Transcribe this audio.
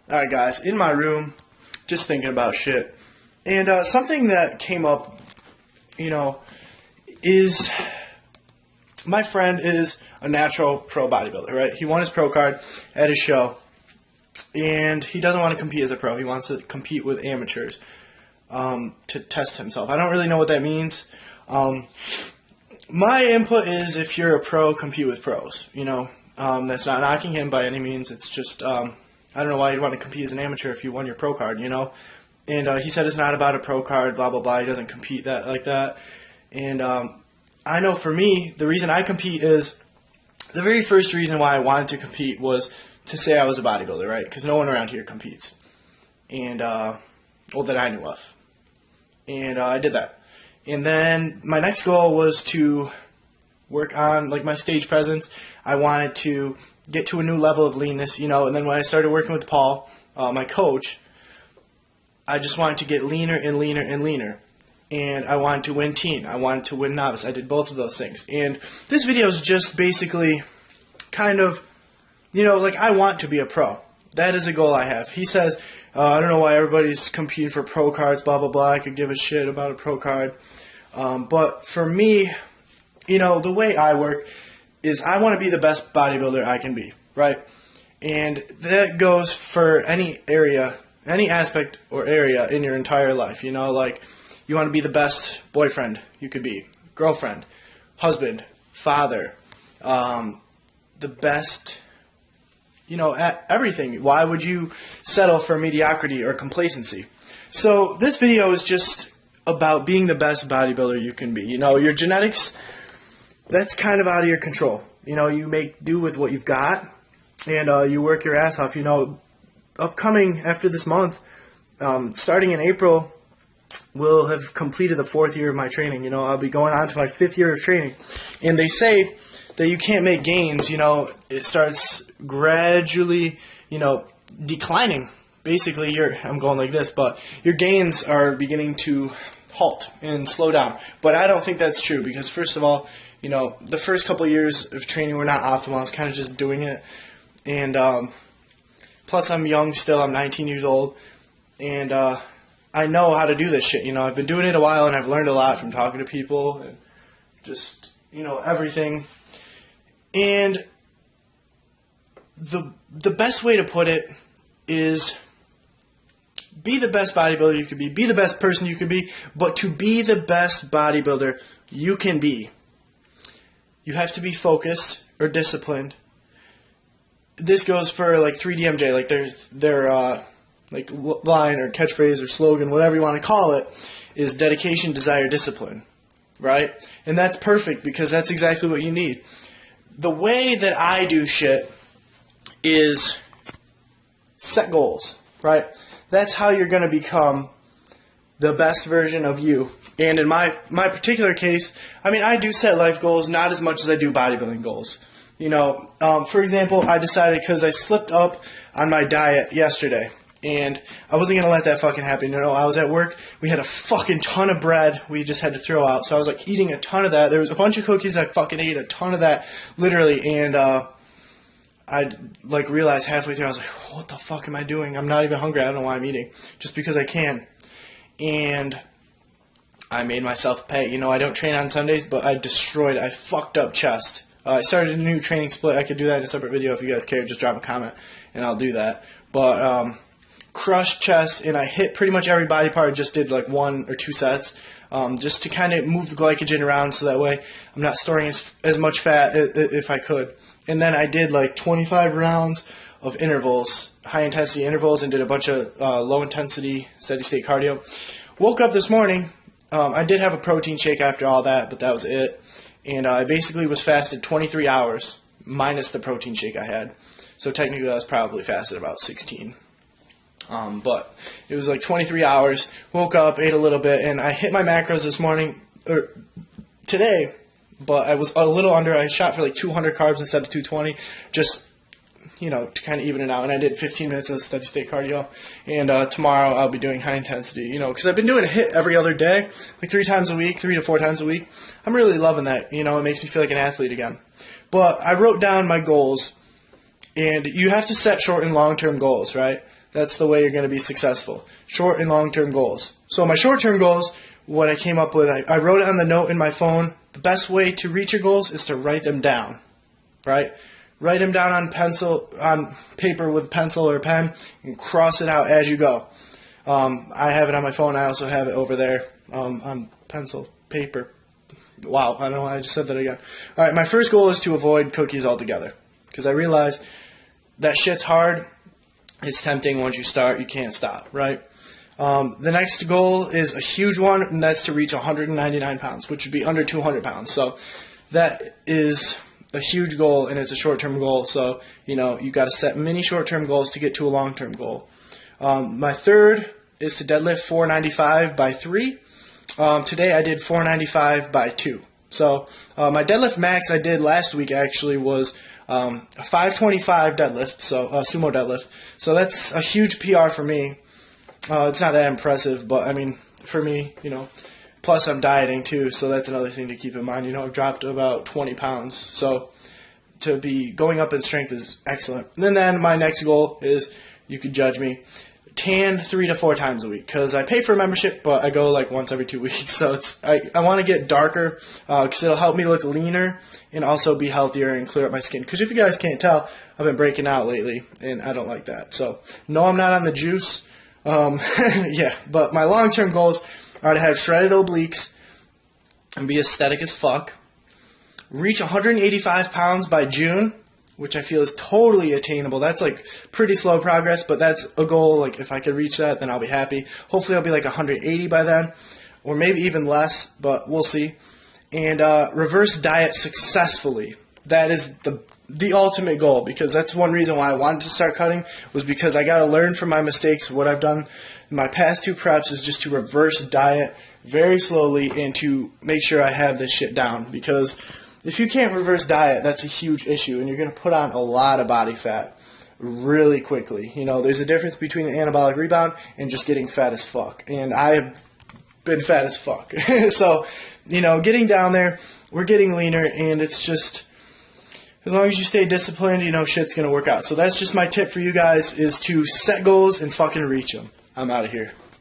Alright guys, in my room, just thinking about shit. And something that came up, is my friend is a natural pro bodybuilder, right? He won his pro card at his show, and he doesn't want to compete as a pro. He wants to compete with amateurs to test himself. I don't really know what that means. My input is if you're a pro, compete with pros, That's not knocking him by any means. It's just, I don't know why you'd want to compete as an amateur if you won your pro card, And he said it's not about a pro card, blah, blah, blah. He doesn't compete like that. And I know for me, the reason I compete is, the very first reason why I wanted to compete was to say I was a bodybuilder, right? Because no one around here competes. And, that I knew of. And I did that. And then my next goal was to work on, my stage presence. I wanted to get to a new level of leanness, And then when I started working with Paul, my coach, I just wanted to get leaner and leaner and leaner. And I wanted to win teen. I wanted to win novice. I did both of those things. And this video is just basically kind of, I want to be a pro. That is a goal I have. He says, I don't know why everybody's competing for pro cards, blah, blah, blah. I could give a shit about a pro card. But for me, the way I work is I want to be the best bodybuilder I can be, right? And that goes for any area, any aspect or area in your entire life, you want to be the best boyfriend you could be, girlfriend, husband, father, the best, at everything. Why would you settle for mediocrity or complacency? So this video is just about being the best bodybuilder you can be. Your genetics, that's kind of out of your control. You make do with what you've got, and you work your ass off. Upcoming after this month, starting in April, will have completed the 4th year of my training. I'll be going on to my 5th year of training. And they say that you can't make gains, it starts gradually, declining. Basically, I'm going like this, but your gains are beginning to halt and slow down. But I don't think that's true because, first of all, the first couple of years of training were not optimal. I was kind of just doing it. And plus, I'm young still. I'm 19 years old. And I know how to do this shit. I've been doing it a while, and I've learned a lot from talking to people and just, everything. And the best way to put it is be the best bodybuilder you can be the best person you can be, but to be the best bodybuilder you can be, you have to be focused or disciplined. This goes for 3DMJ, their line or catchphrase or slogan, whatever you want to call it, is dedication, desire, discipline, right? And that's perfect because that's exactly what you need. The way that I do shit is set goals, right? That's how you're going to become the best version of you. And in my particular case, I do set life goals, not as much as I do bodybuilding goals. For example, I decided because I slipped up on my diet yesterday, and I wasn't going to let that fucking happen. I was at work. We had a fucking ton of bread we just had to throw out. So I was eating a ton of that. There was a bunch of cookies. I fucking ate a ton of that, literally. And I realized halfway through, I was like, what the fuck am I doing? I'm not even hungry. I don't know why I'm eating. Just because I can. And I made myself pay. I don't train on Sundays, but I fucked up chest. I started a new training split. I could do that in a separate video if you guys care. Just drop a comment, and I'll do that. But crushed chest, and I hit pretty much every body part. I just did 1 or 2 sets, just to kind of move the glycogen around so that way I'm not storing as much fat if I could. And then I did 25 rounds of intervals, high intensity intervals, and did a bunch of low intensity steady state cardio. Woke up this morning. I did have a protein shake after all that, but that was it. And I basically was fasted 23 hours minus the protein shake I had. So technically I was probably fasted about 16. But it was 23 hours, woke up, ate a little bit, and I hit my macros this morning, or today, but I was a little under. I shot for 200 carbs instead of 220, just, to kind of even it out, and I did 15 minutes of steady state cardio, and tomorrow I'll be doing high intensity, because I've been doing a hit every other day, 3 times a week, 3 to 4 times a week. I'm really loving that, it makes me feel like an athlete again. But I wrote down my goals And you have to set short and long-term goals, right? That's the way you're going to be successful. Short and long-term goals. So my short-term goals, what I came up with, I wrote it on the note in my phone. The best way to reach your goals is to write them down, right? Write them down on paper with a pencil or a pen, and cross it out as you go. I have it on my phone. I also have it over there on pencil, paper. Wow, I don't know why I just said that again. All right, my first goal is to avoid cookies altogether, because I realized that shit's hard. It's tempting. Once you start, you can't stop, right? The next goal is a huge one, and that's to reach 199 pounds, which would be under 200 pounds. So that is a huge goal, and it's a short-term goal. So, you got to set many short-term goals to get to a long-term goal. My third is to deadlift 495 by 3. Today I did 495 by 2. So my deadlift max I did last week actually was a 525 deadlift, so a sumo deadlift. So that's a huge PR for me. It's not that impressive, but I mean, for me, plus I'm dieting too, so that's another thing to keep in mind. I've dropped about 20 pounds, so to be going up in strength is excellent. And then my next goal is, you could judge me, tan 3 to 4 times a week, because I pay for a membership, but I go like once every 2 weeks. So I want to get darker because it'll help me look leaner and also be healthier and clear up my skin. Because if you guys can't tell, I've been breaking out lately, and I don't like that. So no, I'm not on the juice. Yeah, but my long-term goals are to have shredded obliques and be aesthetic as fuck. Reach 185 pounds by June, which I feel is totally attainable. That's like pretty slow progress, but that's a goal. Like if I could reach that, then I'll be happy. Hopefully I'll be like 180 by then, or maybe even less, but we'll see. And reverse diet successfully. That is the ultimate goal, because that's one reason why I wanted to start cutting, was because I got to learn from my mistakes. What I've done in my past 2 preps is just to reverse diet very slowly and to make sure I have this shit down, because if you can't reverse diet, that's a huge issue, and you're going to put on a lot of body fat really quickly. There's a difference between an anabolic rebound and just getting fat as fuck, and I've been fat as fuck. So, getting down there, we're getting leaner, and it's just, as long as you stay disciplined, shit's going to work out. So that's just my tip for you guys, is to set goals and fucking reach them. I'm out of here.